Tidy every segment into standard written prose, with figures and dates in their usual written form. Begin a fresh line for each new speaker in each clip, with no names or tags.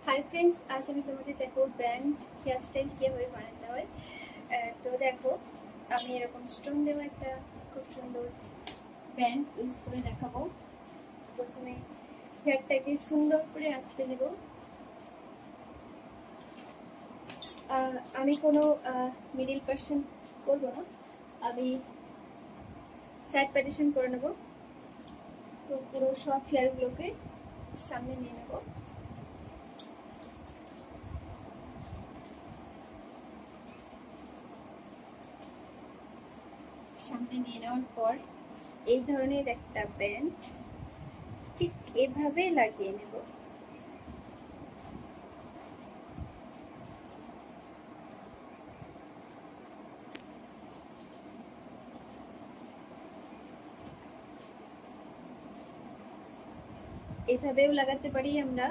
Hi friends, আজ আমি তোমাদের দেখো ব্র্যান্ড হেয়ারস্টাইল কীভাবে বানাতে হয়। তো দেখো, আমি এরকম স্টোন দেওয়া একটা খুব সুন্দর ব্যান্ড ইউজ করে দেখাবো। প্রথমে হেয়ারটাকে সুন্দর করে আঁচড়ে নেব। আমি কোনো মিডিল পার্সন করবো না, আমি সাইড পার্টিশন করে নেব। তো পুরো সব হেয়ারগুলোকে সামনে নিয়ে নেব। সামনে নিয়ে নেওয়ার পর এই ধরনের একটা ব্যান্ড ঠিক এভাবে লাগিয়ে নেব। এভাবেও লাগাতে পারি আমরা,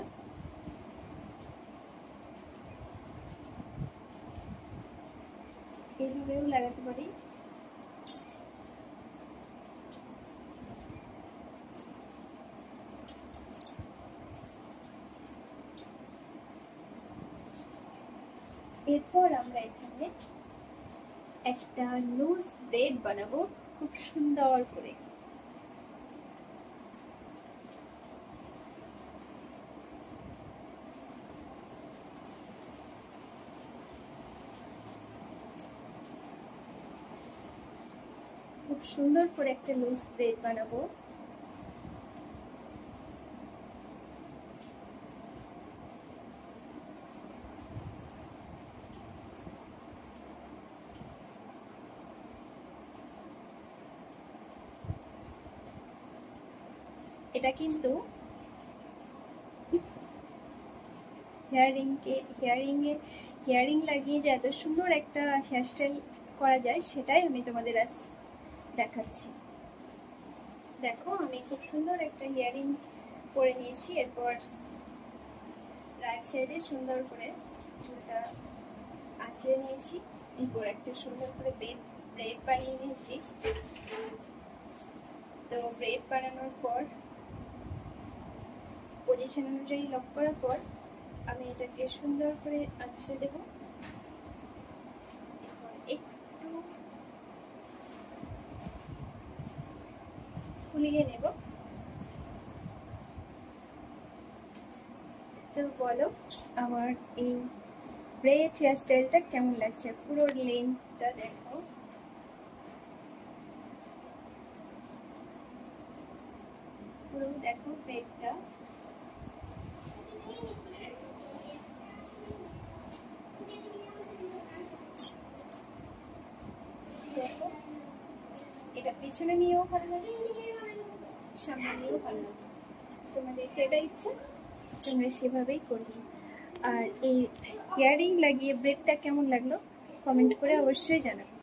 এভাবেও লাগাতে পারি। এরপর আমরা এখানে একটা লুজ ব্রেড বানাবো খুব সুন্দর করে। খুব সুন্দর করে একটা লুজ ব্রেড বানাবো। এটা কিন্তু হেয়ারিং লাগিয়ে যে এত সুন্দর একটা হেয়ারস্টাইল করা যায়, সেটাই আমি তোমাদের আজ দেখাচ্ছি। দেখো, আমি খুব সুন্দর একটা হেয়ারিং করে নিয়েছি। এরপর রাইট সাইডে সুন্দর করে চুলটা আঁচড়ে নিয়েছি। এরপর একটা সুন্দর করে ব্রেড বানিয়ে নিয়েছি। তো ব্রেড বানানোর পর পজিশন অনুযায়ী লক করার পর আমি এটাকে সুন্দর করে আঁচড়ে দেব। একটু ফুলিয়ে নেব। তো বলো, আমার এই ব্রেড হেয়ারস্টাইলটা কেমন লাগছে? পুরো লেন্থটা দেখো। পুরো দেখো ব্রেডটা। দেখো, এটা পিছনে নিয়েও ভালো লাগে, সামনে নিয়েও ভালো লাগে। তোমাদের যেটা ইচ্ছা তোমরা সেভাবেই করবে। আর এই হেয়ারিং লাগিয়ে ব্রেডটা কেমন লাগলো কমেন্ট করে অবশ্যই জানাবে।